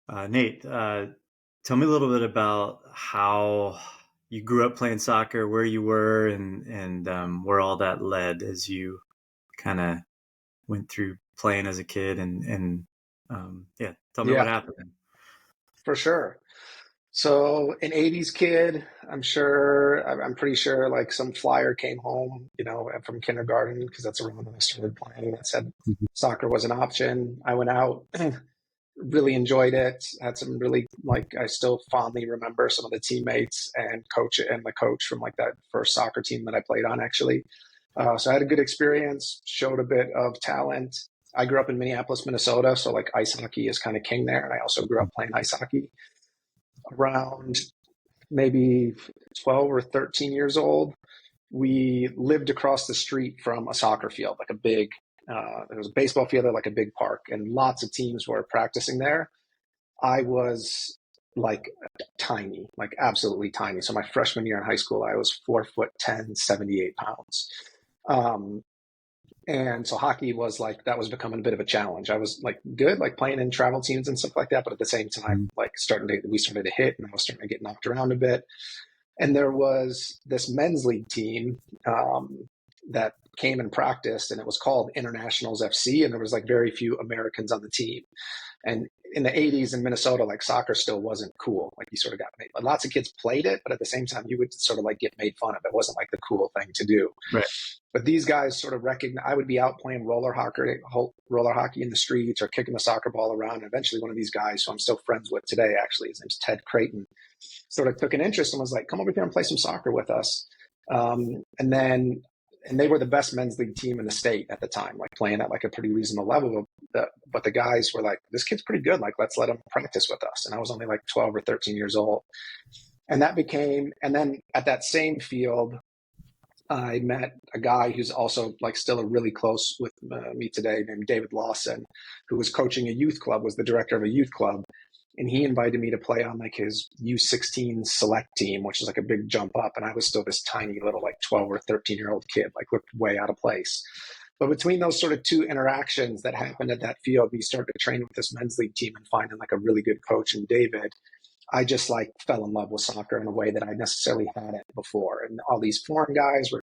Nate, tell me a little bit about how you grew up playing soccer, where you were, and where all that led as you kind of went through playing as a kid, and yeah, tell me what Yeah, happened. for sure. So an 80s kid, I'm pretty sure like some flyer came home, from kindergarten because that's around when I started playing that said Mhm. soccer was an option. I went out, really enjoyed it, had some really like I still fondly remember some of the teammates and the coach from like that first soccer team that I played on actually. So I had a good experience, showed a bit of talent. I grew up in Minneapolis, Minnesota, so like ice hockey is kind of king there. And I also grew up playing ice hockey around maybe 12 or 13 years old. We lived across the street from a soccer field, like a big, there was a baseball field, like a big park, and lots of teams were practicing there. I was like tiny, like absolutely tiny. So my freshman year in high school, I was 4 foot 10, 78 pounds. Um, and so hockey was like, that was becoming a bit of a challenge. I was like good, like playing in travel teams and stuff like that. But at the same time, like we started to hit and I was starting to get knocked around a bit. And there was this men's league team that came and practiced, and it was called Internationals FC. And there was like very few Americans on the team. And in the 80s in Minnesota, like soccer still wasn't cool. Like you sort of got made, lots of kids played it, but at the same time, you would sort of like get made fun of. It wasn't like the cool thing to do. Right. But these guys sort of recognize, I would be out playing roller hockey in the streets or kicking the soccer ball around. And eventually one of these guys, who I'm still friends with today, actually, his name's Ted Creighton, sort of took an interest and was like, come over here and play some soccer with us. And then, and they were the best men's league team in the state at the time, like playing at like a pretty reasonable level. But the guys were like, this kid's pretty good. Like, let's let him practice with us. And I was only like 12 or 13 years old. And then at that same field, I met a guy who's also like still a really close with me today named David Lawson, who was coaching a youth club, was the director of a youth club. And he invited me to play on like his U16 select team, which is like a big jump up. And I was still this tiny little like 12 or 13-year-old kid, like looked way out of place. But between those sort of two interactions that happened at that field, we started to train with this men's league team and finding like a really good coach in David. I just like fell in love with soccer in a way that I necessarily hadn't before. And all these foreign guys were,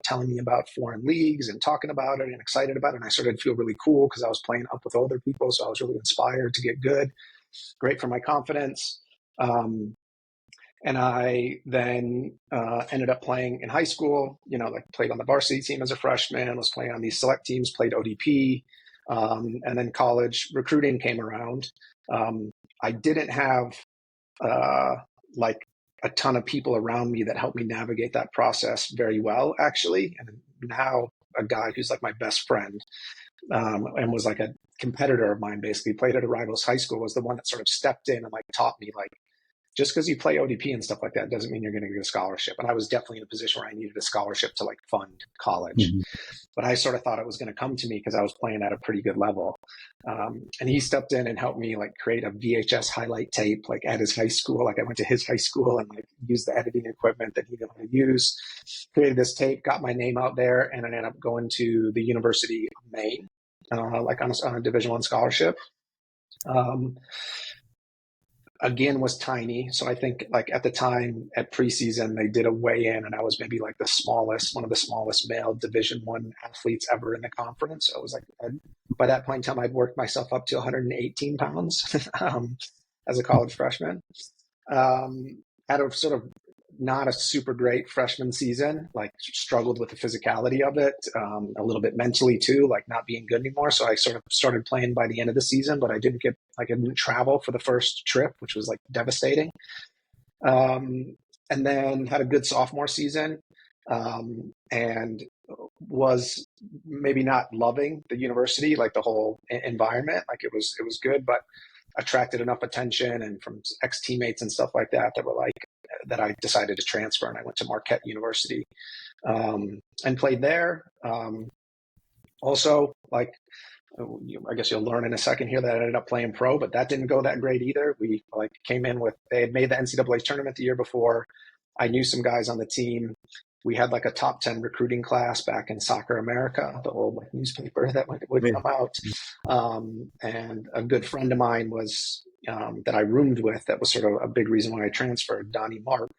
telling me about foreign leagues and talking about it and excited about it. And I started to feel really cool because I was playing up with older people. So I was really inspired to get good. Great for my confidence. And I then ended up playing in high school, like played on the varsity team as a freshman, was playing on these select teams, played ODP. And then college recruiting came around. I didn't have uh, like a ton of people around me that helped me navigate that process very well, actually. And now a guy who's like my best friend and was like a competitor of mine, basically played at a rival's high school, was the one that sort of stepped in and like taught me like, just because you play ODP and stuff like that doesn't mean you're going to get a scholarship. And I was definitely in a position where I needed a scholarship to like fund college. Mhm. But I sort of thought it was going to come to me because I was playing at a pretty good level. And he stepped in and helped me like create a VHS highlight tape, like at his high school. Like I went to his high school and like used the editing equipment that he knew how to use, created this tape, got my name out there, and I ended up going to the University of Maine, like on a Division I scholarship. Um, again was tiny. So I think like at the time at preseason they did a weigh in and I was maybe like one of the smallest male Division I athletes ever in the conference. So it was like by that point in time I'd worked myself up to 118 pounds as a college freshman. Had a sort of not a super great freshman season, like struggled with the physicality of it, a little bit mentally too, like not being good anymore. So I sort of started playing by the end of the season, but I didn't travel for the first trip, which was like devastating. And then had a good sophomore season, and was maybe not loving the university, like the whole environment. Like it was good, but attracted enough attention and from ex teammates and stuff like that that were like that I decided to transfer and I went to Marquette University and played there. Also, like I guess you'll learn in a second here that I ended up playing pro, but that didn't go that great either. We like came in with they had made the NCAA tournament the year before. I knew some guys on the team. We had like a top 10 recruiting class back in Soccer America, the old like newspaper that would come out. And a good friend of mine was that I roomed with, that was sort of a big reason why I transferred, Donnie Mark,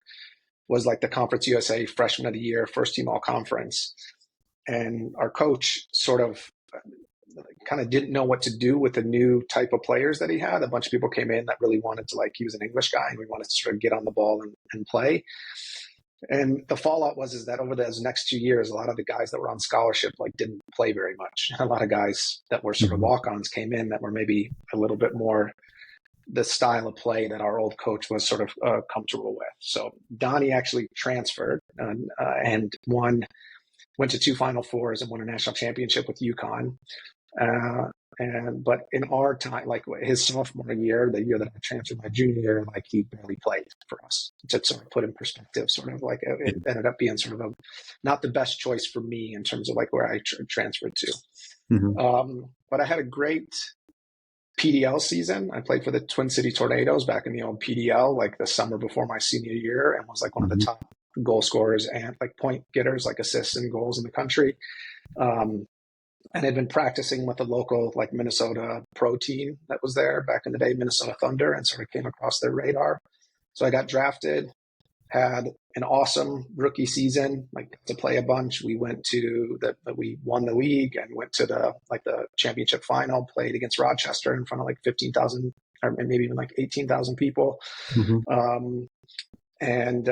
was like the Conference USA Freshman of the Year, first team all conference. And our coach sort of kind of didn't know what to do with the new type of players that he had. A bunch of people came in that really wanted to, like, he was an English guy and we wanted to sort of get on the ball and play. And the fallout is that over those next 2 years, a lot of the guys that were on scholarship like didn't play very much. A lot of guys that were sort of walk-ons came in that were maybe a little bit more the style of play that our old coach was sort of comfortable with. So Donnie actually transferred and went to 2 Final Fours and won a national championship with UConn. But in our time, like his sophomore year, the year that I transferred my junior year, like he barely played for us. To sort of put in perspective, sort of like it ended up being sort of not the best choice for me in terms of like where I transferred to. But I had a great PDL season. I played for the Twin City Tornadoes back in the old PDL, like the summer before my senior year, and was like one of the top goal scorers and like point getters, like assists and goals in the country. And had been practicing with the local like Minnesota pro team that was there back in the day, Minnesota Thunder, and sort of came across their radar. So I got drafted, had an awesome rookie season, like to play a bunch. We went to we won the league and went to the championship final, played against Rochester in front of like 15,000 or maybe even like 18,000 people. And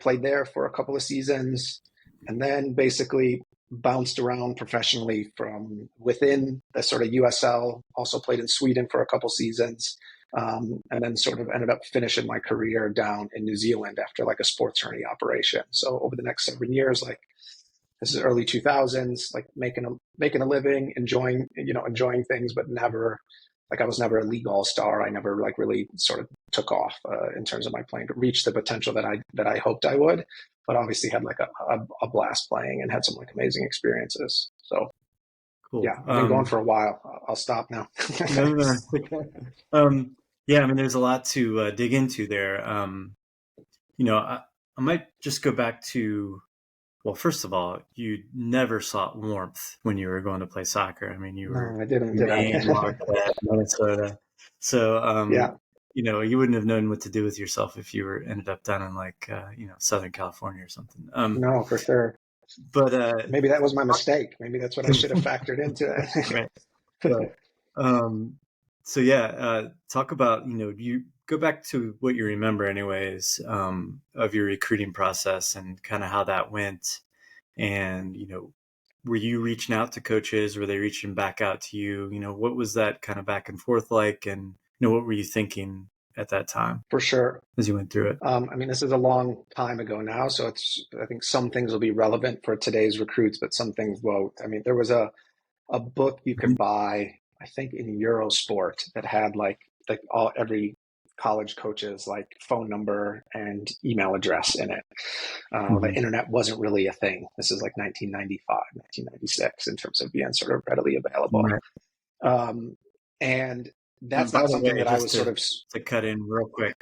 played there for a couple of seasons, and then basically bounced around professionally from within the sort of USL, also played in Sweden for a couple seasons, and then sort of ended up finishing my career down in New Zealand after like a sports hernia operation. So over the next 7 years, like this is early 2000s, like making a living, enjoying things, but never, like I was never a league all-star. I never like really sort of took off in terms of my playing to reach the potential that I hoped I would, but obviously had like a blast playing and had some like amazing experiences. So cool. Yeah, I've been going for a while. I'll stop now. No. Yeah, I mean, there's a lot to dig into there. I might just go back to, well, first of all, you never sought warmth when you were going to play soccer. I mean, you were I didn't. Minnesota. So, yeah. You wouldn't have known what to do with yourself if you ended up down in like, Southern California or something. No, for sure. But maybe that was my mistake. Maybe that's what I should have factored into it. Right. So yeah, talk about, you go back to what you remember anyways, of your recruiting process and kind of how that went. And, were you reaching out to coaches? Were they reaching back out to you? What was that kind of back and forth like? And, what were you thinking at that time? For sure. As you went through it? I mean, this is a long time ago now, so I think some things will be relevant for today's recruits, but some things won't. I mean, there was a book you could buy, I think in Eurosport, that had like every college coach's like phone number and email address in it. The internet wasn't really a thing. This is like 1995, 1996 in terms of being sort of readily available. Right. And that's not something that I was sort of... To cut in real quick.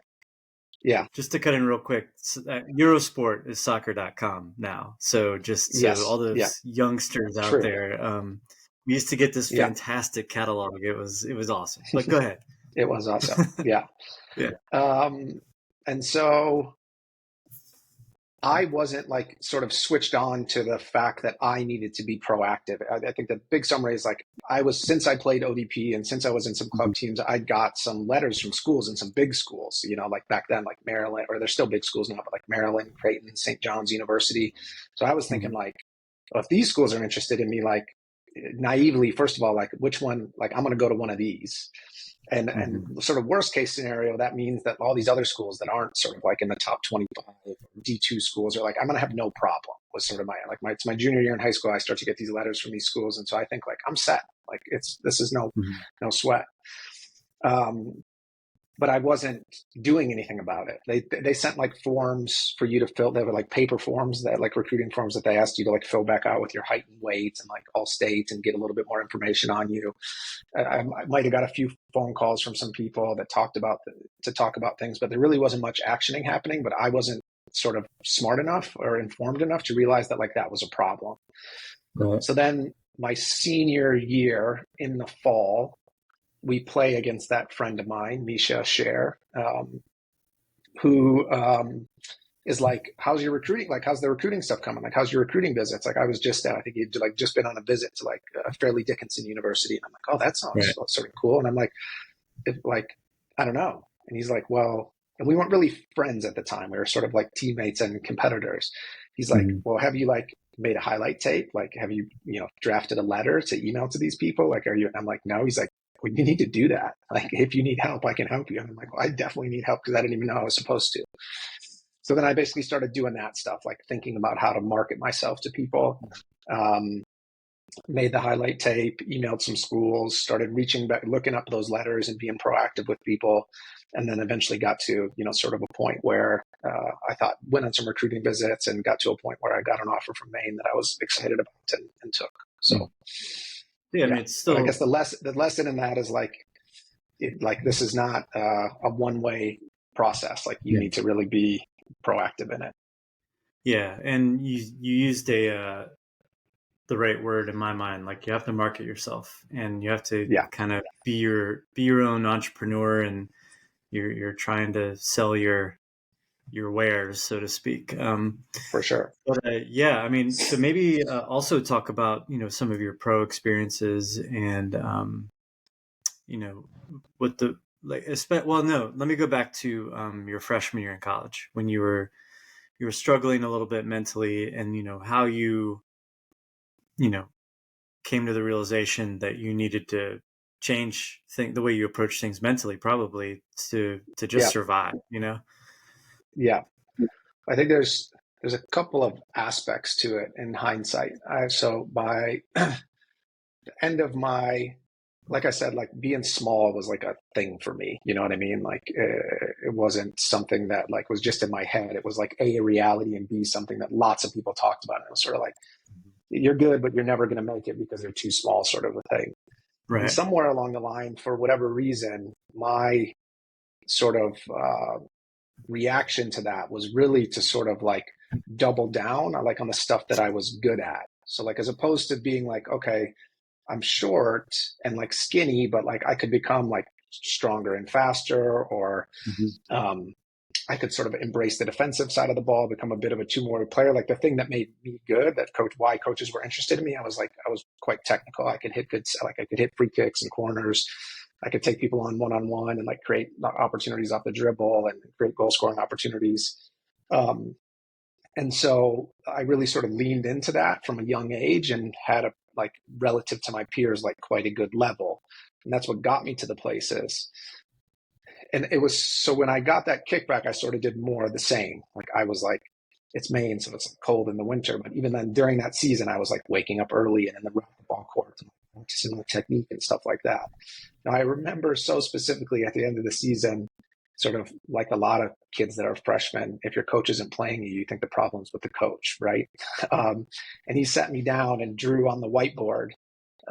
Yeah. Just to cut in real quick, Eurosport is soccer.com now. So just so all those youngsters out there, we used to get this fantastic catalog. It was awesome. But go ahead. It was awesome. Yeah. And so I wasn't like sort of switched on to the fact that I needed to be proactive. I think the big summary is like since I played ODP and since I was in some club teams, I got some letters from schools and some big schools, like back then, like Maryland, or they're still big schools now, but like Maryland, Creighton, St. John's University. So I was thinking like, well, if these schools are interested in me, like naively, first of all, like which one, like I'm going to go to one of these. And sort of worst case scenario, that means that all these other schools that aren't sort of like in the top 25 D2 schools are like, I'm going to have no problem with sort of it's my junior year in high school. I start to get these letters from these schools. And so I think like, I'm set. Like this is no sweat. But I wasn't doing anything about it. They sent like forms for you to fill. They were like paper forms, that like recruiting forms that they asked you to like fill back out with your height and weight and like all states and get a little bit more information on you. I might have got a few phone calls from some people that talk about things, but there really wasn't much actioning happening. But I wasn't sort of smart enough or informed enough to realize that like that was a problem. Right. So then my senior year in the fall, we play against that friend of mine, Misha Scher, who is like, how's your recruiting? Like, how's the recruiting stuff coming? Like, how's your recruiting visits? Like, I was just, I think he'd like just been on a visit to like Fairleigh Dickinson University. And I'm like, oh, that sounds Right. sort of cool. And I'm like, I don't know. And he's like, well, and we weren't really friends at the time. We were sort of like teammates and competitors. He's like, Mm-hmm. well, have you like made a highlight tape? Like, have you, drafted a letter to email to these people? Like, are you, and I'm like, no. He's like, well, you need to do that. Like, if you need help, I can help you. And I'm like, well, I definitely need help because I didn't even know I was supposed to. So then I basically started doing that stuff, like thinking about how to market myself to people. Made the highlight tape, emailed some schools, started reaching back, looking up those letters and being proactive with people. And then eventually got to, sort of a point where I thought, went on some recruiting visits and got to a point where I got an offer from Maine that I was excited about and took. So, Yeah, I mean, yeah. it's But I still, guess the lesson in that is like, this is not a one-way process. Like you yeah, need to really be proactive in it. yeah, and you used the right word in my mind. Like you have to market yourself, and you have to Yeah, kind of be your own entrepreneur, and you're trying to sell your wares, so to speak. for sure. But yeah, I mean, so maybe also talk about some of your pro experiences and you know what the like. Well, no, let me go back to your freshman year in college when you were struggling a little bit mentally, and how you know came to the realization that you needed to change the way you approach things mentally, probably to just Yeah, survive. yeah. I think there's a couple of aspects to it in hindsight. So by the end of my, like I said, like being small was like a thing for me. You know what I mean? Like it wasn't something that like was just in my head. It was like a reality and B something that lots of people talked about. And it was sort of like you're good, but you're never going to make it because they're too small, sort of a thing. And Right. somewhere along the line, for whatever reason, my sort of reaction to that was really to sort of like double down like on the stuff that I was good at. So like as opposed to being like, okay, I'm short and like skinny, but like I could become like stronger and faster, or Mm-hmm. um, I could sort of embrace the defensive side of the ball, become a bit of a two-more player. Like the thing that made me good, why coaches were interested in me, I was quite technical. I could hit like I could hit free kicks and corners. I could take people on one-on-one and like create opportunities off the dribble and create goal scoring opportunities. Um, and so I really sort of leaned into that from a young age and had a like relative to my peers, like quite a good level. And that's what got me to the places. And it was, so when I got that kickback, I sort of did more of the same. Like I was like, it's Maine, so it's cold in the winter. But even then during that season, I was like waking up early and in the racquetball court and practicing my technique and stuff like that. Now I remember so specifically at the end of the season, sort of like a lot of kids that are freshmen, if your coach isn't playing you, you think the problem's with the coach, right? And he sat me down and drew on the whiteboard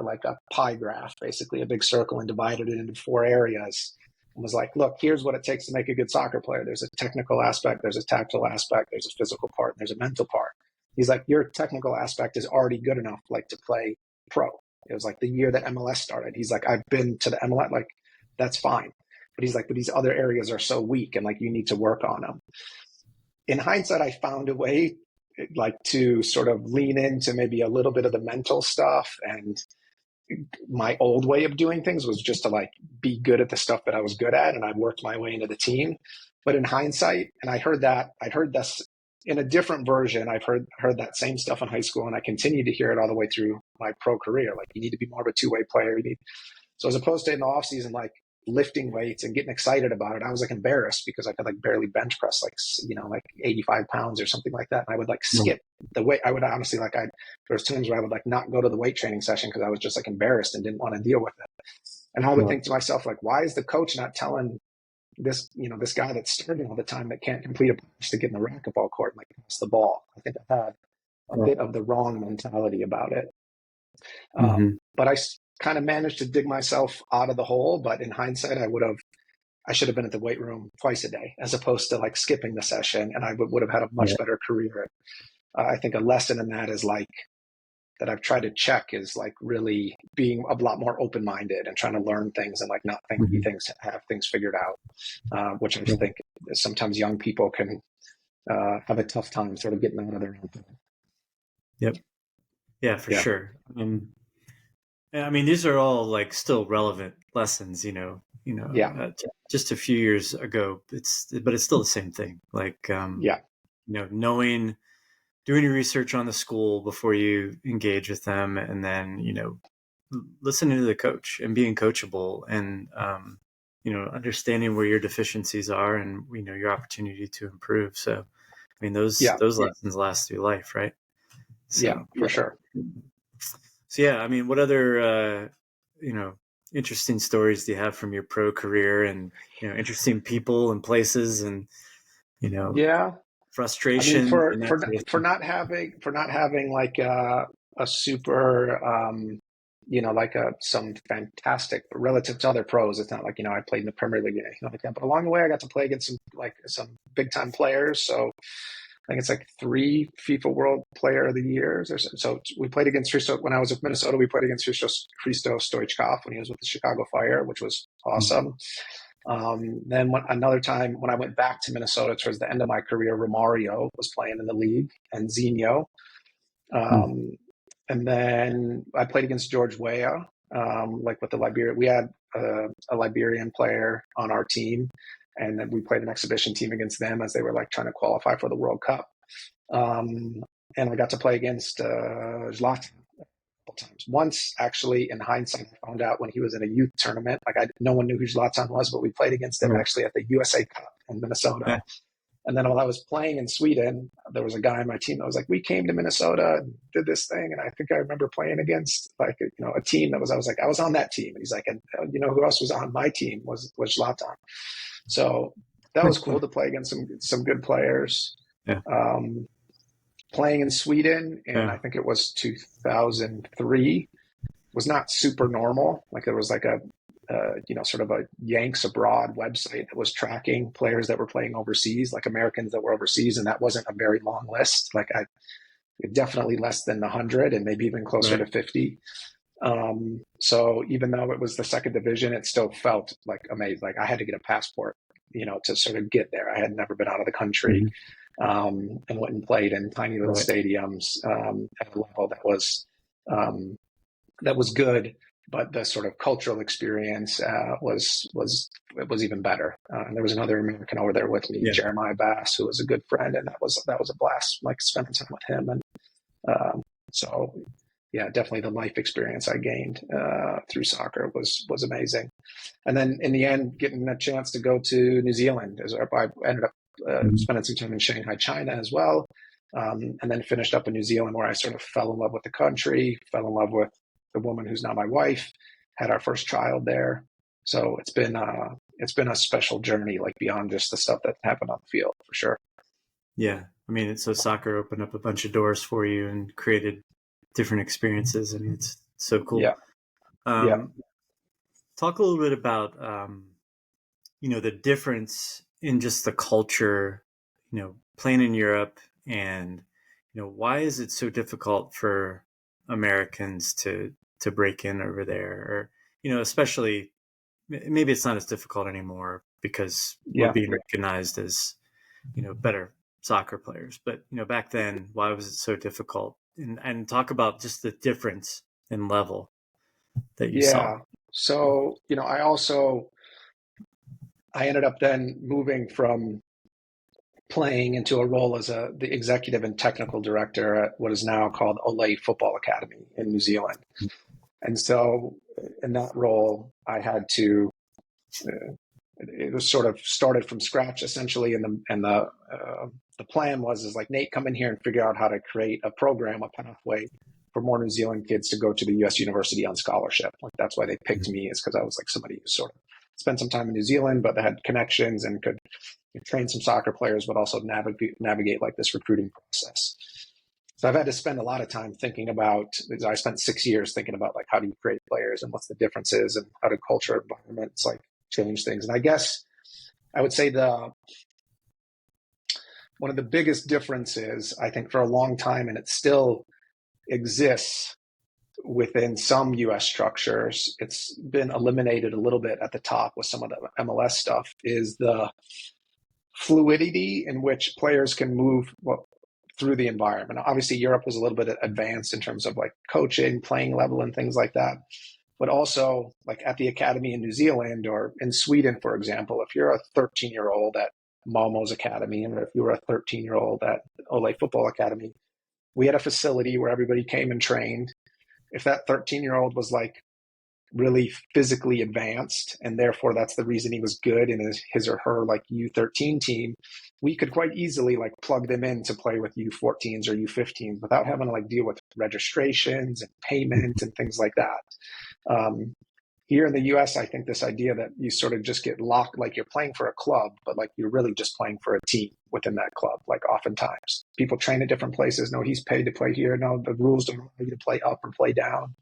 like a pie graph, basically a big circle, and divided it into four areas. And was like, look, here's what it takes to make a good soccer player. There's a technical aspect, there's a tactile aspect, there's a physical part, and there's a mental part. He's like, your technical aspect is already good enough like to play pro. It was like the year that MLS started. He's like, I've been to the MLS, like that's fine. But he's like, but these other areas are so weak and like you need to work on them. In hindsight, I found a way like to sort of lean into maybe a little bit of the mental stuff, and my old way of doing things was just to like be good at the stuff that I was good at, and I worked my way into the team. But in hindsight, and I'd heard this in a different version. I've heard that same stuff in high school, and I continue to hear it all the way through my pro career. Like you need to be more of a two-way player. So as opposed to in the off season, like lifting weights and getting excited about it, I was like embarrassed because I could like barely bench press like like 85 pounds or something like that, and I would like skip the weight. I would honestly like there was times where I would like not go to the weight training session because I was just like embarrassed and didn't want to deal with it. And I would think to myself like, why is the coach not telling this this guy that's starting all the time that can't complete a pass to get in the racquetball court and like pass the ball? I think I had a bit of the wrong mentality about it. Mm-hmm. But I kind of managed to dig myself out of the hole. But in hindsight, I should have been at the weight room twice a day as opposed to like skipping the session, and I would have had a much Yeah. better career. I think a lesson in that is like that I've tried to check is like really being a lot more open-minded and trying to learn things and like not think you things have things figured out, which I think sometimes young people can have a tough time sort of getting out of their own thing. Yep. Yeah, for Yeah. sure. I mean, these are all like still relevant lessons, Yeah. just a few years ago, but it's still the same thing. Like, Yeah. knowing, doing your research on the school before you engage with them, and then, listening to the coach and being coachable, and, understanding where your deficiencies are, and, your opportunity to improve. So, I mean, those lessons last through life, right? Yeah, So, for sure. So yeah, I mean, what other interesting stories do you have from your pro career, and interesting people and places, and Yeah. I mean, frustration and that sort of for thing? not having like a super like some fantastic relative to other pros. It's not like I played in the Premier League or anything like that. But along the way, I got to play against some big time players. So I think it's like 3 FIFA World Player of the Years. So we played against Hristo when I was with Minnesota. We played against Hristo Stoichkov when he was with the Chicago Fire, which was awesome. Then another time when I went back to Minnesota towards the end of my career, Romario was playing in the league and Zinho. And then I played against George Weah, like with the Liberia. We had a Liberian player on our team, and then we played an exhibition team against them as they were like trying to qualify for the World Cup. And I got to play against Zlatan times. Once, actually, in hindsight, I found out when he was in a youth tournament. Like no one knew who Zlatan was, but we played against him actually at the USA Cup in Minnesota. Yeah. And then while I was playing in Sweden, there was a guy on my team that was like, "We came to Minnesota and did this thing." And I think I remember playing against like a team that was. I was like, I was on that team. And he's like, and who else was on my team was Zlatan. So that was cool to play against some good players. Yeah. Playing in Sweden, and I think it was 2003, was not super normal. Like there was like a sort of a Yanks Abroad website that was tracking players that were playing overseas, like Americans that were overseas, and that wasn't a very long list. Like definitely less than 100, and maybe even closer to 50. So even though it was the second division, it still felt like amazing. Like I had to get a passport, to sort of get there. I had never been out of the country. And went and played in tiny little stadiums at a level that was good, but the sort of cultural experience was even better. And there was another American over there with me, Jeremiah Bass, who was a good friend, and that was a blast, like spending time with him. And so, yeah, definitely the life experience I gained through soccer was amazing. And then in the end, getting a chance to go to New Zealand, as I ended up spending some time in Shanghai, China as well, and then finished up in New Zealand, where I sort of fell in love with the country, fell in love with the woman who's now my wife, had our first child there. So it's been a special journey, like beyond just the stuff that happened on the field, for sure. Yeah, I mean, so soccer opened up a bunch of doors for you and created different experiences. I mean, it's so cool. Yeah. Talk a little bit about the difference in just the culture, playing in Europe, and why is it so difficult for Americans to break in over there, or especially maybe it's not as difficult anymore because we're being recognized as better soccer players, but back then, why was it so difficult? And talk about just the difference in level that you saw. So I ended up then moving from playing into a role as the executive and technical director at what is now called Olay Football Academy in New Zealand. And so in that role, I had to, it was sort of started from scratch essentially. And the plan was like, Nate, come in here and figure out how to create a program, a pathway for more New Zealand kids to go to the US University on scholarship. Like that's why they picked me, is because I was like somebody who sort of spent some time in New Zealand, but they had connections and could train some soccer players, but also navigate like this recruiting process. So I've had to spend a lot of time thinking about, I spent 6 years thinking about like, how do you create players and what's the differences and how do culture environments like change things. And I guess I would say one of the biggest differences, I think, for a long time, and it's still exists within some US structures, it's been eliminated a little bit at the top with some of the MLS stuff, is the fluidity in which players can move through the environment. Obviously, Europe was a little bit advanced in terms of like coaching, playing level, and things like that. But also, like at the academy in New Zealand or in Sweden, for example, if you're a 13-year-old at Malmo's academy, and if you were a 13-year-old at Ole Football Academy, we had a facility where everybody came and trained. If that 13-year-old was like really physically advanced, and therefore that's the reason he was good in his or her like U13 team, we could quite easily like plug them in to play with U14s or U15s without having to like deal with registrations and payment and things like that. Here in the US, I think this idea that you sort of just get locked, like you're playing for a club, but like you're really just playing for a team within that club. Like oftentimes people train at different places. No, he's paid to play here. No, the rules don't allow you to play up or play down.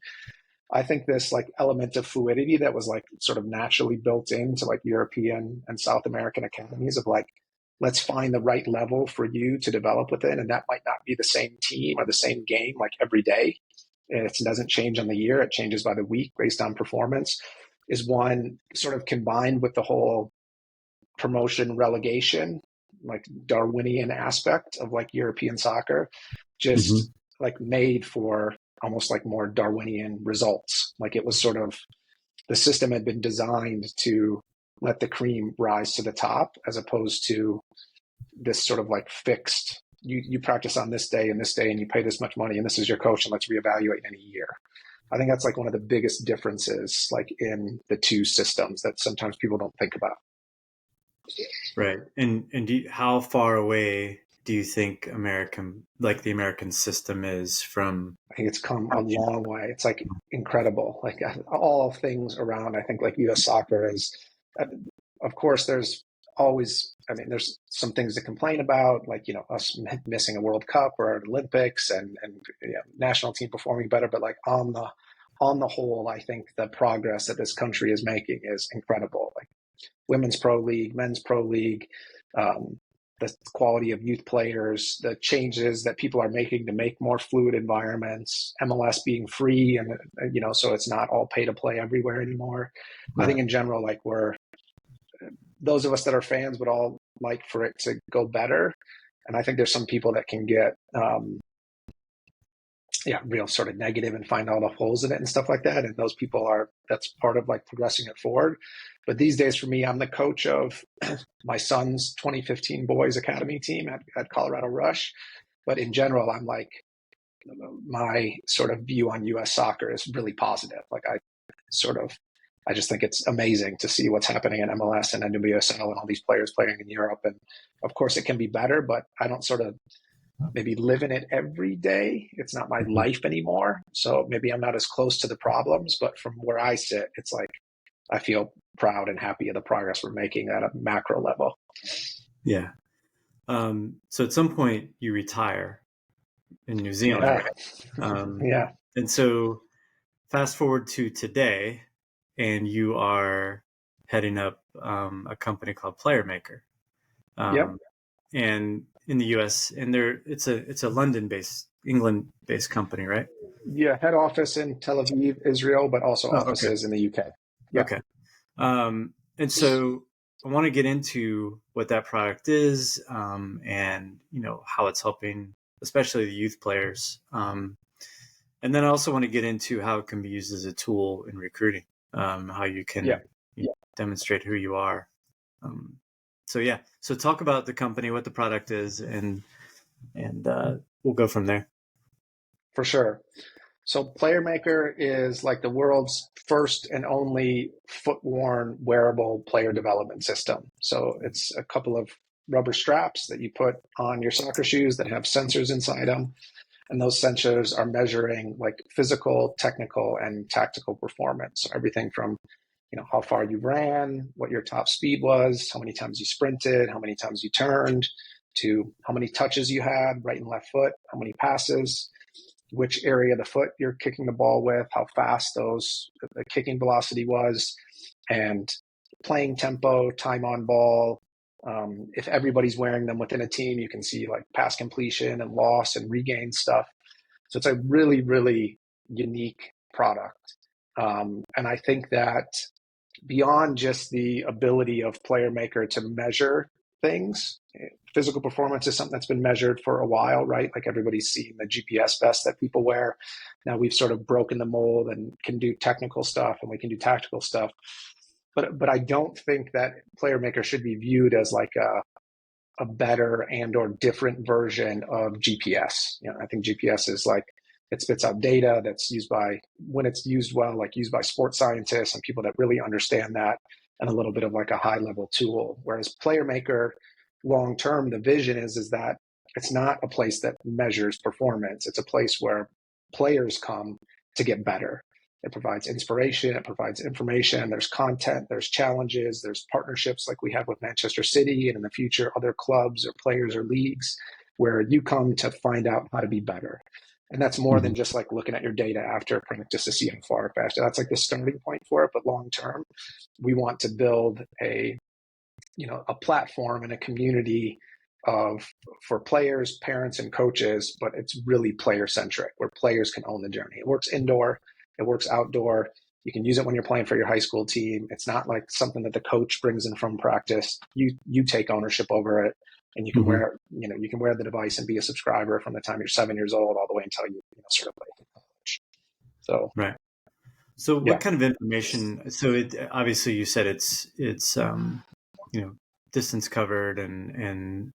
I think this like element of fluidity that was like sort of naturally built into like European and South American academies of like, let's find the right level for you to develop within. And that might not be the same team or the same game like every day. It doesn't change on the year. It changes by the week based on performance, is one sort of combined with the whole promotion relegation, like Darwinian aspect of like European soccer, just like made for almost like more Darwinian results. Like it was sort of, the system had been designed to let the cream rise to the top as opposed to this sort of like fixed, you practice on this day and this day and you pay this much money and this is your coach and let's reevaluate in a year. I think that's like one of the biggest differences like in the two systems that sometimes people don't think about. Right. And how far away do you think the American system is from? I think it's come a long way. It's like incredible. Like all things around, I think like US soccer is, of course, there's always, I mean, there's some things to complain about, like, you know, us missing a World Cup or an Olympics and you know, national team performing better. But like on the whole, I think the progress that this country is making is incredible. Like women's pro league, men's pro league, the quality of youth players, the changes that people are making to make more fluid environments, MLS being free, and you know, so it's not all pay to play everywhere anymore. Yeah. I think in general, like those of us that are fans would all like for it to go better, and I think there's some people that can get real sort of negative and find all the holes in it and stuff like that. And those people that's part of like progressing it forward. But these days for me, I'm the coach of my son's 2015 boys academy team at Colorado Rush. But in general, I'm like, my sort of view on US soccer is really positive. Like I just think it's amazing to see what's happening in MLS and NWSL and all these players playing in Europe. And of course it can be better, but I don't sort of maybe live in it every day. It's not my life anymore. So maybe I'm not as close to the problems, but from where I sit, it's like, I feel proud and happy of the progress we're making at a macro level. Yeah. So at some point you retire in New Zealand. Yeah. And so fast forward to today, and you are heading up a company called Playermaker. Yep. And in the US, and it's a London-based, England-based company, right? Yeah, head office in Tel Aviv, Israel, but also offices in the UK. Yep. Okay. And so I want to get into what that product is, and you know how it's helping, especially the youth players. And then I also want to get into how it can be used as a tool in recruiting, how you can demonstrate who you are. So talk about the company, what the product is, and we'll go from there. For sure. So Playermaker is like the world's first and only foot-worn wearable player development system. So it's a couple of rubber straps that you put on your soccer shoes that have sensors inside them. And those sensors are measuring like physical, technical, and tactical performance. So everything from, you know, how far you ran, what your top speed was, how many times you sprinted, how many times you turned, to how many touches you had, right and left foot, how many passes, which area of the foot you're kicking the ball with, how fast the kicking velocity was, and playing tempo, time on ball. If everybody's wearing them within a team, you can see like pass completion and loss and regain stuff. So it's a really, really unique product. And I think that beyond just the ability of Playermaker to measure things, physical performance is something that's been measured for a while, right? Like everybody's seen the GPS vest that people wear. Now we've sort of broken the mold and can do technical stuff and we can do tactical stuff. But I don't think that Playermaker should be viewed as like a better and or different version of GPS. I think GPS is like, it spits out data that's used by, when it's used well, like used by sports scientists and people that really understand that, and a little bit of like a high level tool. Whereas Playermaker, long term, the vision is that it's not a place that measures performance. It's a place where players come to get better. It provides inspiration, it provides information, there's content, there's challenges, there's partnerships like we have with Manchester City, and in the future, other clubs or players or leagues where you come to find out how to be better. And that's more than just like looking at your data after practice to see how far faster. That's like the starting point for it. But long term, we want to build a platform and a community for players, parents, and coaches, but it's really player centric, where players can own the journey. It works indoor, it works outdoor. You can use it when you're playing for your high school team. It's not like something that the coach brings in from practice. You take ownership over it, and you can wear you can wear the device and be a subscriber from the time you're 7 years old all the way until you sort of like college. So right. So what kind of information? So it obviously you said it's distance covered and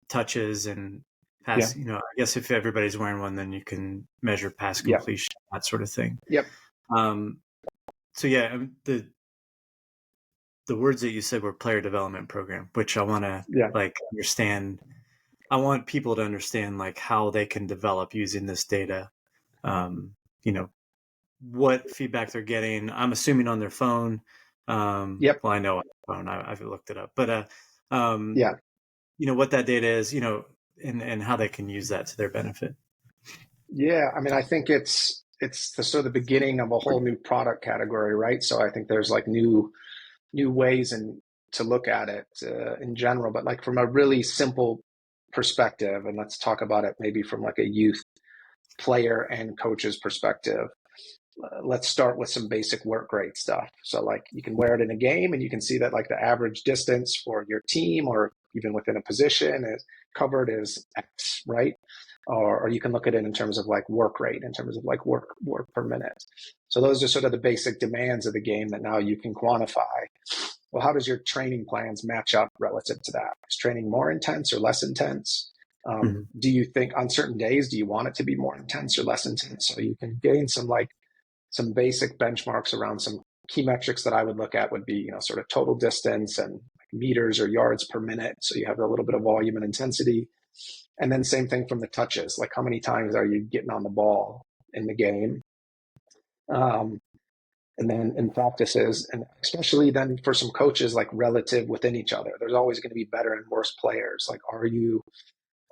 touches and pass. I guess if everybody's wearing one, then you can measure pass completion, that sort of thing. Yep. So the words that you said were player development program, which I want to like understand. I want people to understand like how they can develop using this data. What feedback they're getting. I'm assuming on their phone. Well, I know on the phone. I've looked it up, but what that data is, and how they can use that to their benefit. Yeah, I mean, I think it's the sort of the beginning of a whole new product category, right? So I think there's like new ways to look at it in general, but like from a really simple perspective, and let's talk about it maybe from like a youth player and coach's perspective. Let's start with some basic work rate stuff. So like you can wear it in a game and you can see that like the average distance for your team or even within a position is covered is X, right? Or you can look at it in terms of like work rate, in terms of like work per minute. So those are sort of the basic demands of the game that now you can quantify. Well, how does your training plans match up relative to that? Is training more intense or less intense? Do you think on certain days, do you want it to be more intense or less intense? So you can gain some basic benchmarks around some key metrics that I would look at would be, sort of total distance and like meters or yards per minute. So you have a little bit of volume and intensity. And then same thing from the touches, like how many times are you getting on the ball in the game? And then in practices, and especially then for some coaches, like relative within each other, there's always going to be better and worse players. Like, are you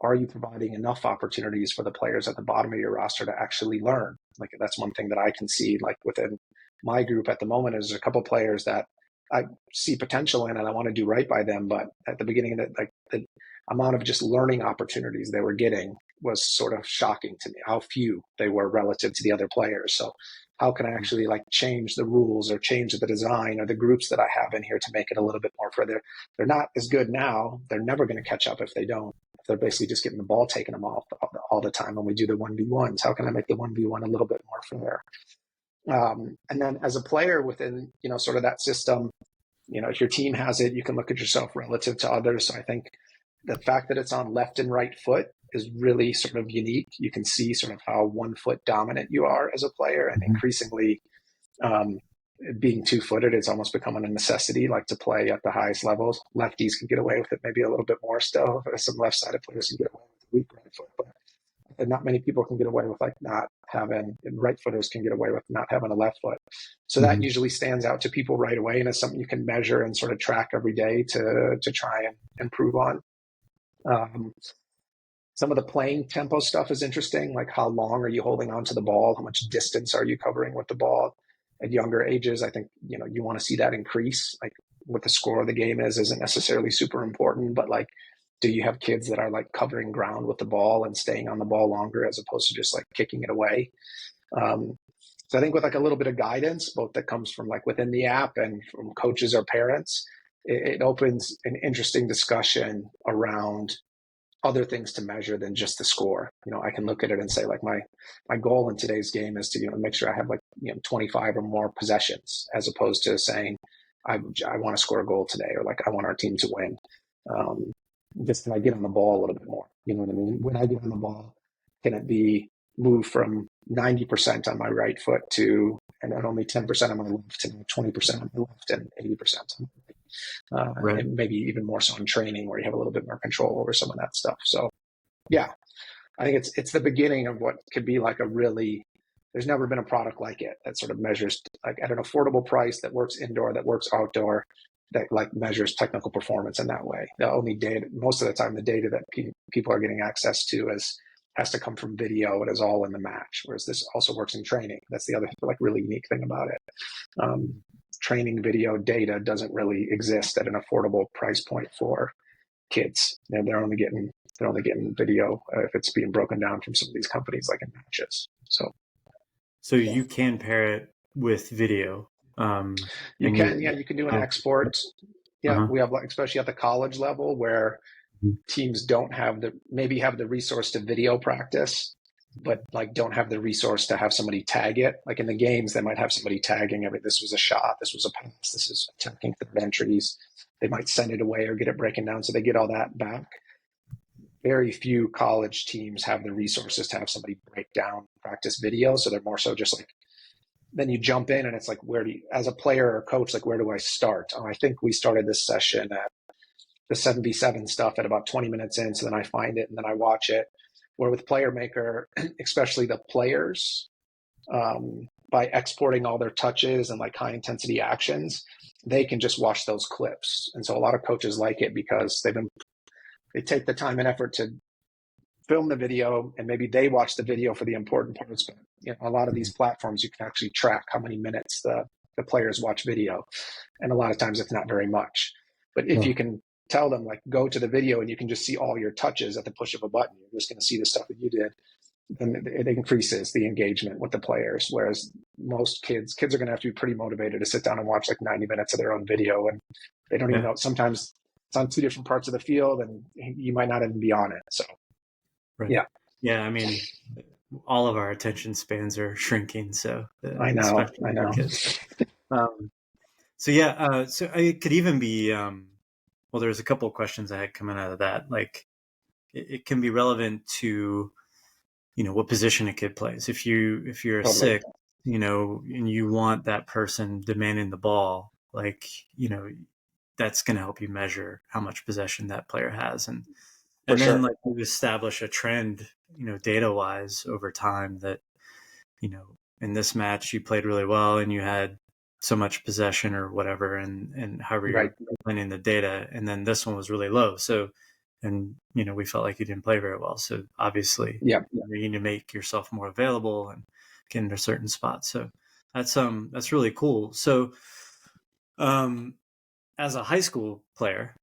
providing enough opportunities for the players at the bottom of your roster to actually learn? Like that's one thing that I can see like within my group at the moment is a couple players that I see potential in and I want to do right by them. But at the beginning of it, like the amount of just learning opportunities they were getting was sort of shocking to me, how few they were relative to the other players. So how can I actually like change the rules or change the design or the groups that I have in here to make it a little bit more further? They're not as good now. They're never going to catch up if they don't. If they're basically just getting the ball taken them off all the time when we do the 1v1s. How can I make the 1v1 a little bit more fair? And then as a player within, sort of that system, if your team has it, you can look at yourself relative to others. So I think the fact that it's on left and right foot is really sort of unique. You can see sort of how 1 foot dominant you are as a player, and increasingly being 2-footed, it's almost becoming a necessity, like to play at the highest levels. Lefties can get away with it maybe a little bit more still. Some left-sided players can get away with the weak right foot, but not many people can get away with like not having, right footers can get away with not having a left foot. So that usually stands out to people right away, and it's something you can measure and sort of track every day to try and improve on. Some of the playing tempo stuff is interesting, like how long are you holding on to the ball? How much distance are you covering with the ball? At younger ages, I think, you want to see that increase. Like what the score of the game isn't necessarily super important, but like Do you have kids that are like covering ground with the ball and staying on the ball longer as opposed to just like kicking it away? So I think with like a little bit of guidance, both that comes from like within the app and from coaches or parents, it opens an interesting discussion around other things to measure than just the score. I can look at it and say like my goal in today's game is to make sure I have like 25 or more possessions, as opposed to saying I want to score a goal today, or like I want our team to win. Just can I get on the ball a little bit more? You know what I mean? When I get on the ball, can it be moved from 90% on my right foot to and only 10% on my left, to 20% on my left, and 80% on my right? Right. And maybe even more so in training, where you have a little bit more control over some of that stuff. So yeah, I think it's the beginning of what could be like there's never been a product like it that sort of measures like at an affordable price, that works indoor, that works outdoor, that like measures technical performance in that way. The only data, most of the time, the data that people are getting access to has to come from video. It is all in the match, whereas this also works in training. That's the other like really unique thing about it. Training video data doesn't really exist at an affordable price point for kids. And they're only getting video if it's being broken down from some of these companies like in matches. So you can pair it with video. You can do an export. Yeah, we have like, especially at the college level, where teams don't have the resource to video practice, but like don't have the resource to have somebody tag it. Like in the games, they might have somebody tagging this was a shot, this was a pass, this is attacking third entries. They might send it away or get it breaking down, so they get all that back. Very few college teams have the resources to have somebody break down practice video, so they're more so just like, then you jump in and it's like, as a player or coach, like where do I start? I think we started this session at the 7v7 stuff at about 20 minutes in, so then I find it and then I watch it. Where with Playermaker, especially the players, by exporting all their touches and like high intensity actions, they can just watch those clips. And so a lot of coaches like it because they take the time and effort to film the video, and maybe they watch the video for the important parts. But a lot of these platforms, you can actually track how many minutes the players watch video. And a lot of times it's not very much. But if you can tell them like, go to the video and you can just see all your touches at the push of a button, you're just going to see the stuff that you did, then it increases the engagement with the players. Whereas most kids are going to have to be pretty motivated to sit down and watch like 90 minutes of their own video, and they don't even know. Sometimes it's on two different parts of the field and you might not even be on it. So yeah, I mean, all of our attention spans are shrinking, so I know. Kids. So it could even be well, there's a couple of questions I had coming out of that. Like it can be relevant to what position a kid plays. If you're a six, and you want that person demanding the ball, like that's going to help you measure how much possession that player has, and then like you establish a trend, data wise over time that in this match you played really well and you had so much possession or whatever, and however you're planning the data, and then this one was really low. So, and we felt like you didn't play very well. So obviously, you need to make yourself more available and get into certain spots. So that's really cool. So, as a high school player,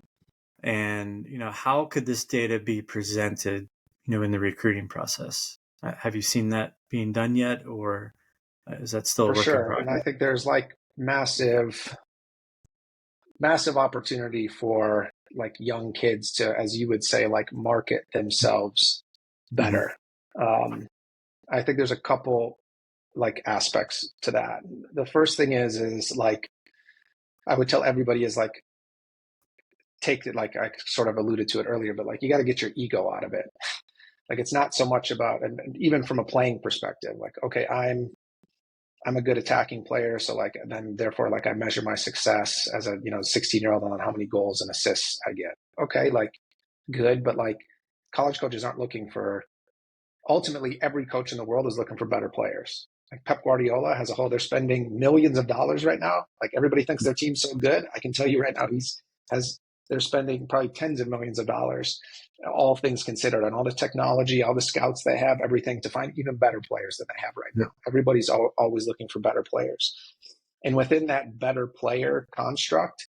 and how could this data be presented, in the recruiting process? Have you seen that being done yet, or is that still a work in progress? And I think there's like massive opportunity for like young kids to, as you would say, like market themselves better. I think there's a couple like aspects to that. The first thing is like, I would tell everybody is like, take it, like I sort of alluded to it earlier, but like you got to get your ego out of it. Like it's not so much about, and even from a playing perspective, like, okay, I'm a good attacking player, so like then therefore like I measure my success as a 16-year-old on how many goals and assists I get. Okay, like good, but like college coaches aren't looking for. Ultimately, every coach in the world is looking for better players. Like Pep Guardiola has a whole. They're spending millions of dollars right now. Like everybody thinks their team's so good. I can tell you right now, they're spending probably tens of millions of dollars, all things considered, on all the technology, all the scouts they have, everything to find even better players than they have right now. Everybody's always looking for better players. And within that better player construct,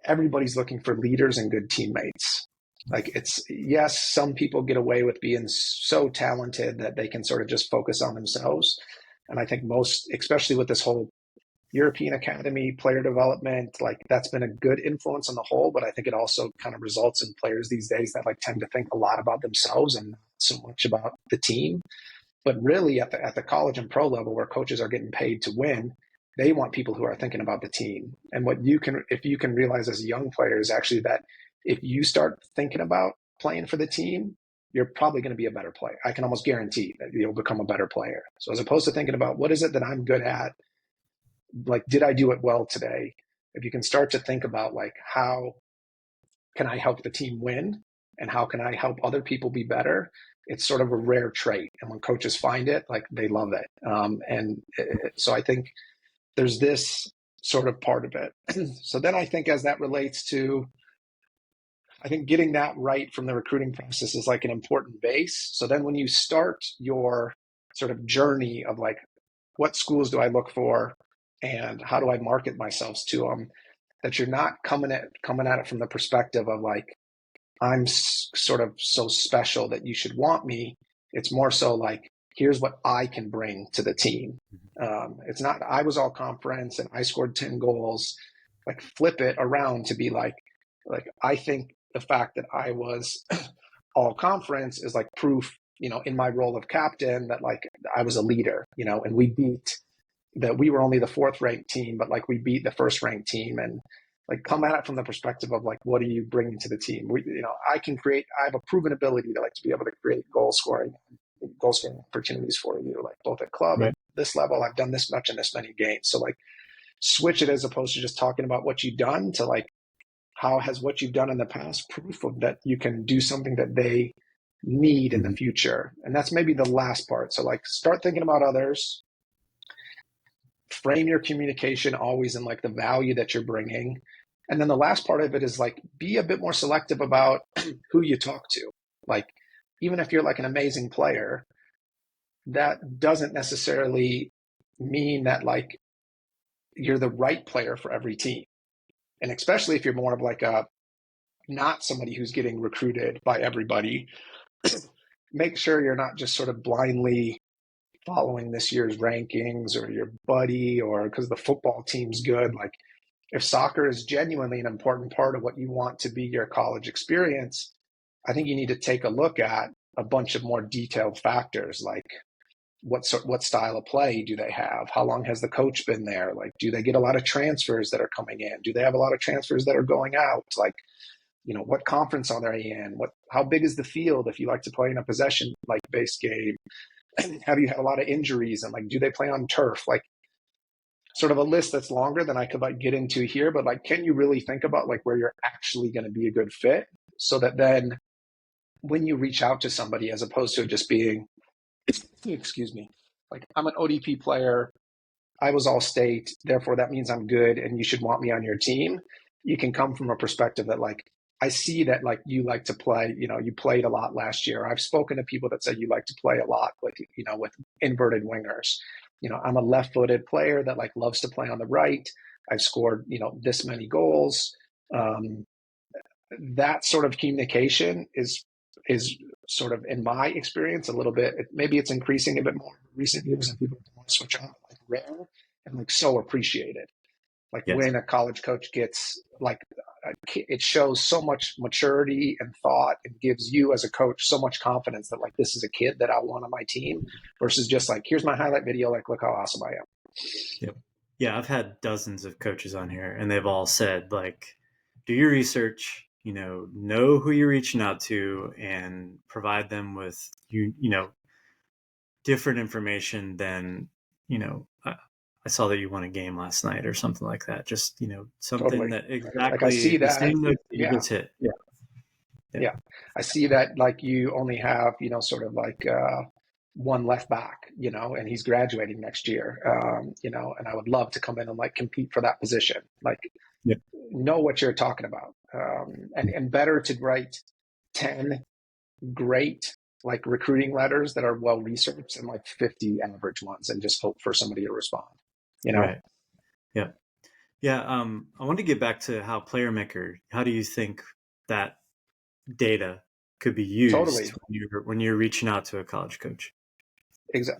everybody's looking for leaders and good teammates. Like it's, yes, some people get away with being so talented that they can sort of just focus on themselves. And I think most, especially with this whole European Academy player development, like that's been a good influence on the whole, but I think it also kind of results in players these days that like tend to think a lot about themselves and not so much about the team. But really at the college and pro level where coaches are getting paid to win, they want people who are thinking about the team. And what you can, if you can realize as a young player is actually that if you start thinking about playing for the team, you're probably going to be a better player. I can almost guarantee that you'll become a better player. So as opposed to thinking about what is it that I'm good at, like, did I do it well today? If you can start to think about like, how can I help the team win and how can I help other people be better? It's sort of a rare trait. And when coaches find it, like they love it. So I think there's this sort of part of it. So then I think as that relates to, I think getting that right from the recruiting process is like an important base. So then when you start your sort of journey of like, what schools do I look for and how do I market myself to them, that you're not coming at it from the perspective of like, I'm sort of so special that you should want me. It's more so like, here's what I can bring to the team. It's not, I was all conference and I scored 10 goals. Like flip it around to be like, I think the fact that I was all conference is like proof, in my role of captain that like I was a leader, and we beat that we were only the fourth ranked team, but like we beat the first ranked team and like come at it from the perspective of like, what are you bringing to the team? I have a proven ability to like to be able to create goal scoring opportunities for you, like both at club and Right. this level, I've done this much in this many games. So like switch it as opposed to just talking about what you've done to like, how has what you've done in the past proof of that you can do something that they need in the future. And that's maybe the last part. So like start thinking about others, frame your communication always in like the value that you're bringing. And then the last part of it is like, be a bit more selective about who you talk to. Like, even if you're like an amazing player, that doesn't necessarily mean that like you're the right player for every team. And especially if you're more of like not somebody who's getting recruited by everybody, make sure you're not just sort of blindly following this year's rankings or your buddy or because the football team's good. Like if soccer is genuinely an important part of what you want to be your college experience, I think you need to take a look at a bunch of more detailed factors like what style of play do they have? How long has the coach been there? Like, do they get a lot of transfers that are coming in? Do they have a lot of transfers that are going out? Like, what conference are they in? How big is the field if you like to play in a possession like based game? Have you had a lot of injuries and like, do they play on turf? Like, sort of a list that's longer than I could like get into here, but like, can you really think about like where you're actually going to be a good fit so that then when you reach out to somebody, as opposed to just being, excuse me, like I'm an ODP player, I was all state, therefore that means I'm good and you should want me on your team. You can come from a perspective that like, I see that like you like to play, you played a lot last year. I've spoken to people that say you like to play a lot with, with inverted wingers. I'm a left-footed player that like loves to play on the right. I've scored, this many goals. That sort of communication is sort of, in my experience, a little bit, maybe it's increasing a bit more in recent years and people want to switch on, like rare and like so appreciated. Like Yes. when a college coach gets like, it shows so much maturity and thought and gives you as a coach so much confidence that like, this is a kid that I want on my team versus just like, here's my highlight video. Like, look how awesome I am. Yep. Yeah, I've had dozens of coaches on here, and they've all said like, do your research, know who you're reaching out to, and provide them with different information than I saw that you won a game last night or something like that. Just something Totally. that Like I see exactly the that. same notes that you Yeah. just hit. Yeah. Yeah. Yeah. I see that like you only have, sort of like one left back, and he's graduating next year, and I would love to come in and like compete for that position. Like Yeah. know what you're talking about. And better to write 10 great like recruiting letters that are well researched and like 50 average ones and just hope for somebody to respond. Right. Yeah. Yeah. I want to get back to how Playermaker, how do you think that data could be used Totally. when you're reaching out to a college coach.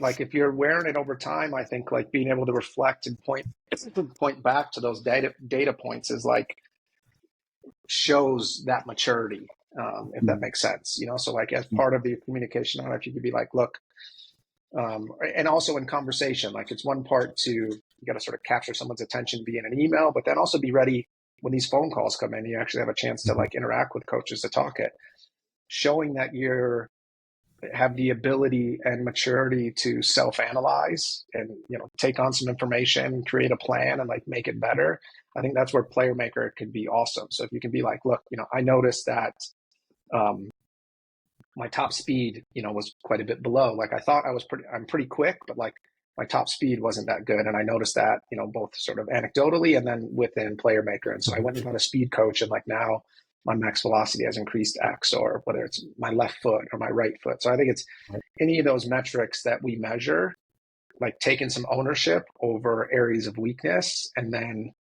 Like if you're wearing it over time, I think like being able to reflect and point back to those data points is like shows that maturity, if that makes sense. So like as part of the communication, I don't know if you could be like, look, and also in conversation, like it's one part to, you got to sort of capture someone's attention via an email, but then also be ready when these phone calls come in, you actually have a chance to like interact with coaches to talk it, showing that you're have the ability and maturity to self-analyze and take on some information, create a plan, and like make it better. I think that's where Playermaker could be awesome. So if you can be like, look, I noticed that my top speed, was quite a bit below. Like I thought I'm pretty quick, but like my top speed wasn't that good. And I noticed that, both sort of anecdotally and then within Playermaker. And so I went and got a speed coach, and like now my max velocity has increased X, or whether it's my left foot or my right foot. So I think it's any of those metrics that we measure, like taking some ownership over areas of weakness and then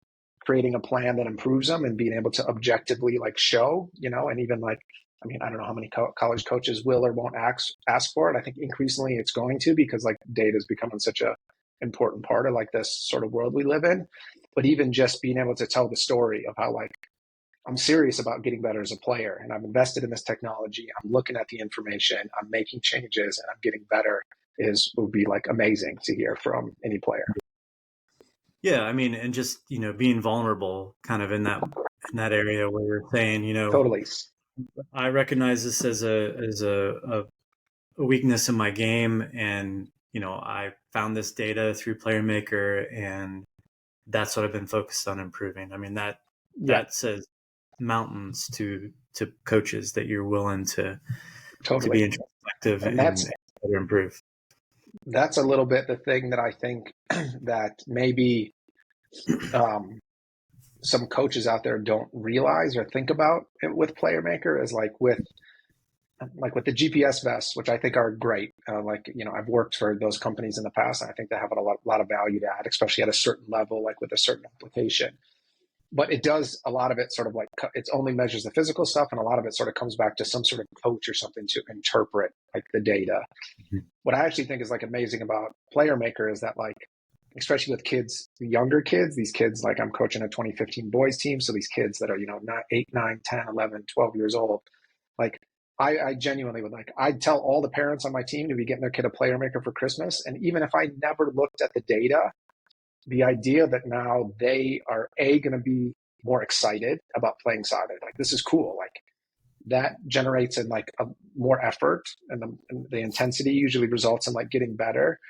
creating a plan that improves them and being able to objectively like show, and even like, I don't know how many college coaches will or won't ask for it. I think increasingly it's going to, because like data is becoming such a important part of like this sort of world we live in. But even just being able to tell the story of how like I'm serious about getting better as a player, and I've invested in this technology. I'm looking at the information, I'm making changes, and I'm getting better would be like amazing to hear from any player. Yeah, and just being vulnerable, kind of in that area where you're saying, Totally. I recognize this as a weakness in my game, and I found this data through Playermaker, and that's what I've been focused on improving. That says mountains to coaches, that you're willing to Totally. be introspective And and improve. That's a little bit the thing that I think that maybe some coaches out there don't realize or think about with Playermaker is like with the GPS vests, which I think are great. I've worked for those companies in the past, and I think they have a lot of value to add, especially at a certain level, like with a certain application. But it does a lot of it sort of like it only measures the physical stuff, and a lot of it sort of comes back to some sort of coach or something to interpret like the data. Mm-hmm. What I actually think is like amazing about Playermaker is that like, especially with kids, younger kids, these kids, like I'm coaching a 2015 boys team. So these kids that are, not 8, 9, 10, 11, 12 years old, like I genuinely would I'd tell all the parents on my team to be getting their kid a Playermaker for Christmas. And even if I never looked at the data, the idea that now they are going to be more excited about playing soccer, like this is cool. Like that generates in like a more effort, and the intensity usually results in like getting better.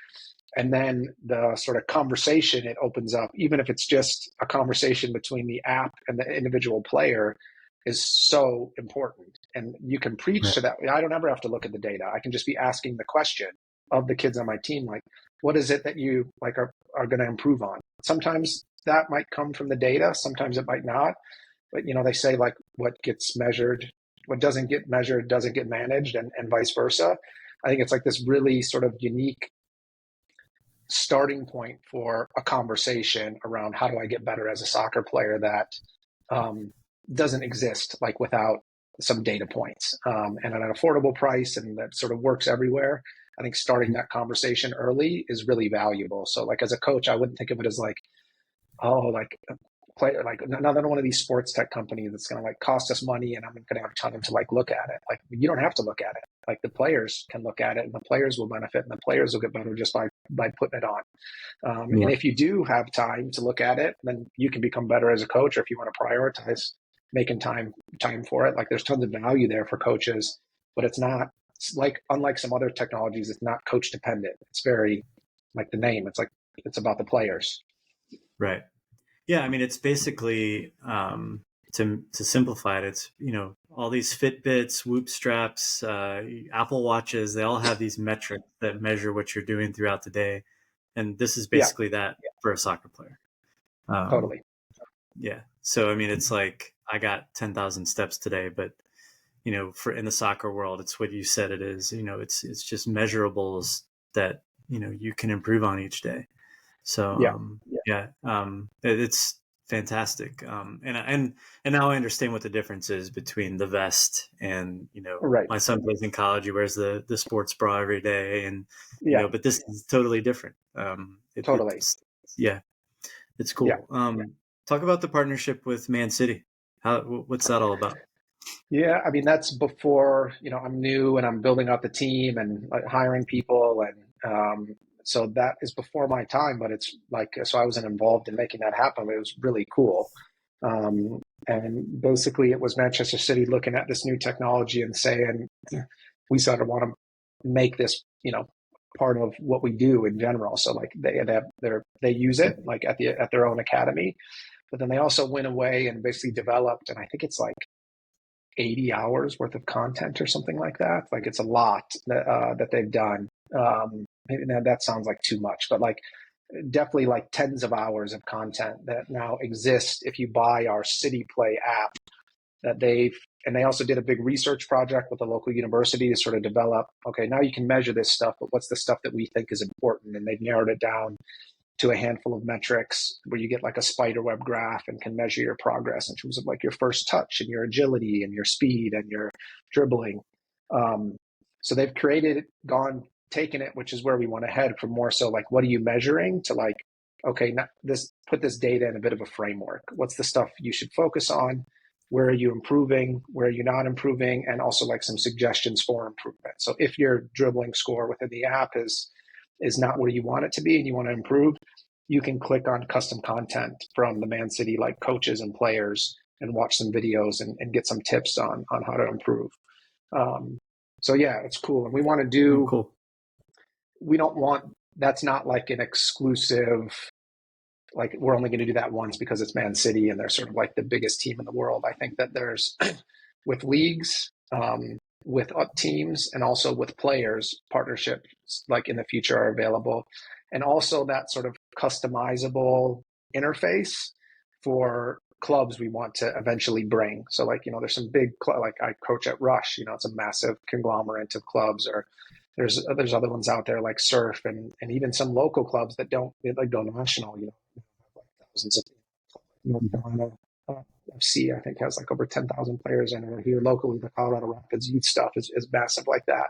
And then the sort of conversation it opens up, even if it's just a conversation between the app and the individual player, is so important. And you can preach to that. I don't ever have to look at the data. I can just be asking the question of the kids on my team, like, what is it that you like are going to improve on? Sometimes that might come from the data. Sometimes it might not. But, they say like what gets measured, what doesn't get measured doesn't get managed, and vice versa. I think it's like this really sort of unique starting point for a conversation around how do I get better as a soccer player that doesn't exist like without some data points and at an affordable price, and that sort of works everywhere. I think starting that conversation early is really valuable. So like as a coach, I wouldn't think of it as like, oh, like player, like another one of these sports tech companies that's going to like cost us money and I'm going to have time to like look at it. Like you don't have to look at it. Like the players can look at it, and the players will benefit, and the players will get better just by putting it on. And if you do have time to look at it, then you can become better as a coach. Or if you want to prioritize making time for it, like there's tons of value there for coaches, but it's like, unlike some other technologies, it's not coach dependent. It's very like the name. It's like, it's about the players. Right. Yeah. It's basically, to simplify it, it's, all these Fitbits, Whoop straps, Apple Watches, they all have these metrics that measure what you're doing throughout the day. And this is basically that for a soccer player. Totally. Yeah. So, it's like I got 10,000 steps today, but, for in the soccer world, it's what you said it is, it's just measurables that, you can improve on each day. So, it's fantastic. And now I understand what the difference is between the vest and, Right. my son plays in college. He wears the sports bra every day, and Yeah, but this is totally different. totally. Yeah, it's Yeah. cool. Talk about the partnership with Man City. What's that all about? Yeah, I mean that's before, I'm new and I'm building out the team and like hiring people and so that is before my time, but it's like so I wasn't involved in making that happen, but it was really cool. And basically it was Manchester City looking at this new technology and saying we sort of want to make this, part of what we do in general. So like they use it like at their own academy, but then they also went away and basically developed, and I think it's like 80 hours worth of content or something like that. Like it's a lot that they've done. Maybe that sounds like too much, but like definitely like tens of hours of content that now exist if you buy our CityPlay app that and they also did a big research project with a local university to sort of develop, okay, now you can measure this stuff, but what's the stuff that we think is important? And they've narrowed it down to a handful of metrics where you get like a spider web graph and can measure your progress in terms of like your first touch and your agility and your speed and your dribbling. So they've taken it, which is where we want to head from more so like, what are you measuring to like, okay, put this data in a bit of a framework. What's the stuff you should focus on? Where are you improving? Where are you not improving? And also like some suggestions for improvement. So if your dribbling score within the app is not where you want it to be and you want to improve, you can click on custom content from the Man City like coaches and players and watch some videos and get some tips on how to improve. So yeah, it's cool. And Oh, cool. that's not like an exclusive, like we're only going to do that once because it's Man City and they're sort of like the biggest team in the world. I think that there's with leagues, with teams and also with players, partnerships like in the future are available. And also that sort of customizable interface for clubs we want to eventually bring. So like, there's some big, like I coach at Rush, it's a massive conglomerate of clubs, or there's other ones out there like Surf and even some local clubs that don't like go national, like thousands of North Carolina FC, I think, has like over 10,000 players in it. Here locally, the Colorado Rapids youth stuff is massive like that.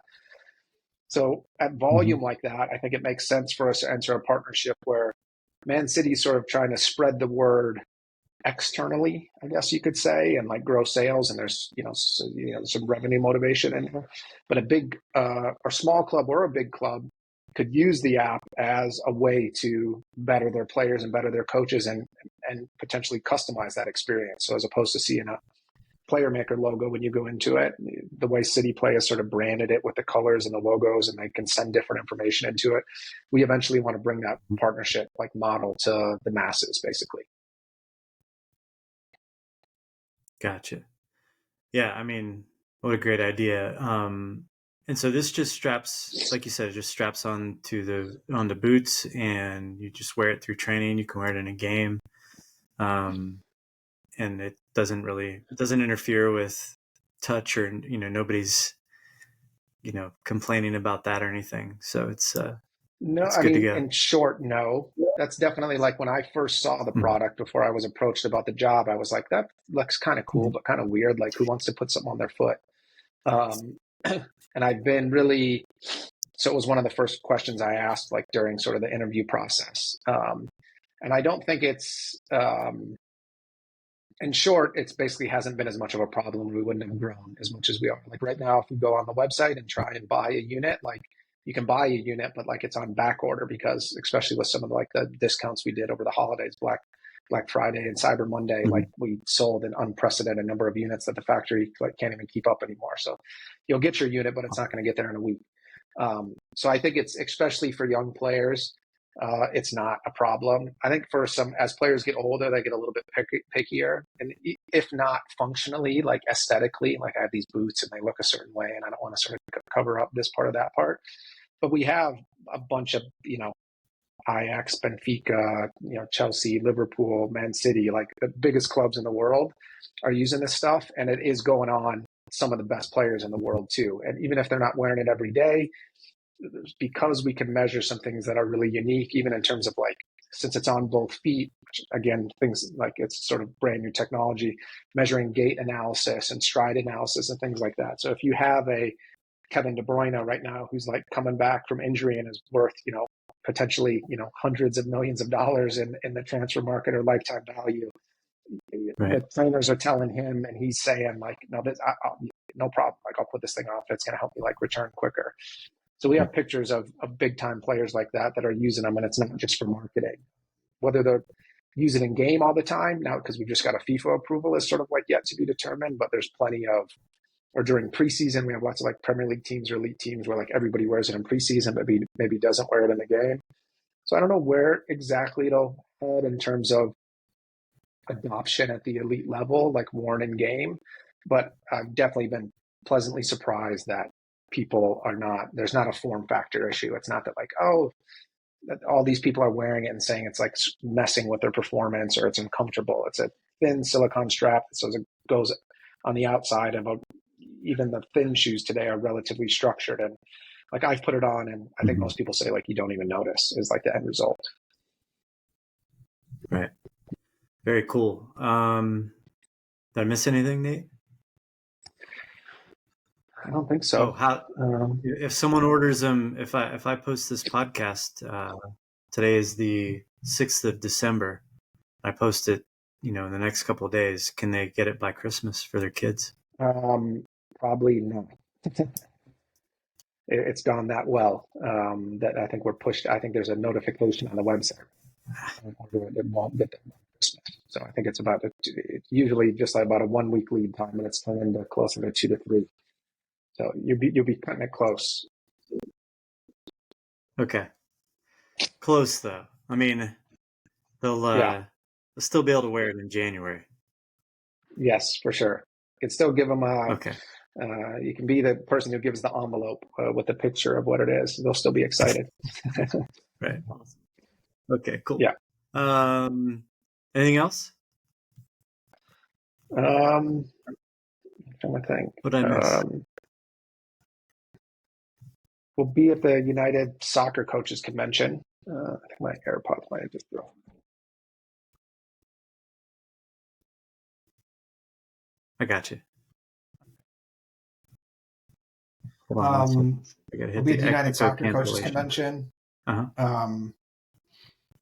So at volume like that, I think it makes sense for us to enter a partnership where Man City is sort of trying to spread the word externally, I guess you could say, and like grow sales. And there's, some revenue motivation in there. But a big or small club or a big club could use the app as a way to better their players and better their coaches and potentially customize that experience. So as opposed to seeing a Playermaker logo when you go into it, the way CityPlay has sort of branded it with the colors and the logos, and they can send different information into it. We eventually want to bring that partnership like model to the masses, basically. Gotcha. Yeah, I mean, what a great idea. And so this just straps, like you said, it just straps on the boots, and you just wear it through training. You can wear it in a game, and it doesn't interfere with touch, or nobody's complaining about that or anything. So it's No, I good to mean, go. in short, no. That's definitely like when I first saw the Mhm. product before I was approached about the job, I was like, that looks kind of cool, but kind of weird. Like, who wants to put something on their foot? Um, and I've been really, so it was one of the first questions I asked, like during sort of the interview process. And I don't think in short, it's basically hasn't been as much of a problem. We wouldn't have grown as much as we are. Like right now, if we go on the website and try and buy a unit, like you can buy a unit, but like it's on back order because especially with some of like the discounts we did over the holidays, Black Friday and Cyber Monday, Mhm. like we sold an unprecedented number of units that the factory like can't even keep up anymore. So you'll get your unit, but it's not going to get there in a week. So I think it's especially for young players, it's not a problem. I think for as players get older, they get a little bit pickier, and if not functionally, like aesthetically, like I have these boots and they look a certain way, and I don't want to sort of cover up this part or that part. But we have a bunch of Ajax, Benfica, Chelsea, Liverpool, Man City, like the biggest clubs in the world are using this stuff, and it is going on some of the best players in the world too. And even if they're not wearing it every day, because we can measure some things that are really unique, even in terms of like since it's on both feet, again, things like it's sort of brand new technology, measuring gait analysis and stride analysis and things like that. So if you have a Kevin De Bruyne right now who's like coming back from injury and is worth, potentially, hundreds of millions of dollars in the transfer market or lifetime value, Right. the trainers are telling him and he's saying like, no, no problem. Like I'll put this thing off. It's going to help me like return quicker. So we have pictures of big time players like that are using them, and it's not just for marketing. Whether they're using in game all the time now, because we've just got a FIFA approval, is sort of like yet to be determined. But there's plenty of, or during preseason, we have lots of like Premier League teams or elite teams where like everybody wears it in preseason, but maybe doesn't wear it in the game. So I don't know where exactly it'll head in terms of adoption at the elite level, like worn in game. But I've definitely been pleasantly surprised that people are not, there's not a form factor issue. It's not that like, oh, that all these people are wearing it and saying it's like messing with their performance or it's uncomfortable. It's a thin silicone strap, so it goes on the outside of even the thin shoes today are relatively structured. And like I've put it on and I think most people say like you don't even notice is like the end result. Right. Very cool. Did I miss anything, Nate? I don't think so. If someone orders them, if I post this podcast, today is the 6th of December. I post it, in the next couple of days. Can they get it by Christmas for their kids? Probably not. It's gone that well that I think we're pushed. I think there's a notification on the website. It won't get them by Christmas. So I think it's usually just like about a 1 week lead time, and it's turned into closer to 2 to 3. So you'll be cutting it close. Okay. Close though. I mean, they'll still be able to wear it in January. Yes, for sure. You can still give them okay. You can be the person who gives the envelope with a picture of what it is. They'll still be excited. Right. Awesome. Okay, cool. Yeah. Anything else? I'm trying to think. What did I miss? We'll be at the United Soccer Coaches Convention. I think my AirPods might have just broken. I got you. We'll be at the United Soccer Coaches Convention.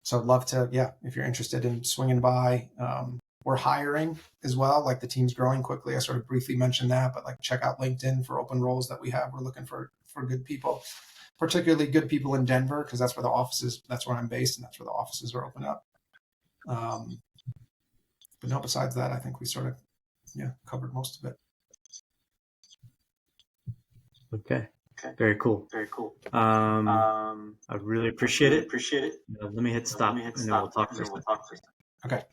So I'd love to, if you're interested in swinging by. We're hiring as well, like the team's growing quickly. I sort of briefly mentioned that, but like check out LinkedIn for open roles that we have. We're looking for good people, particularly good people in Denver, because that's where the offices, that's where I'm based, and that's where the offices are open up. But no, besides that, I think we sort of, covered most of it. Okay. Very cool. I really appreciate it. Let me hit stop and then we'll talk for a second. Okay.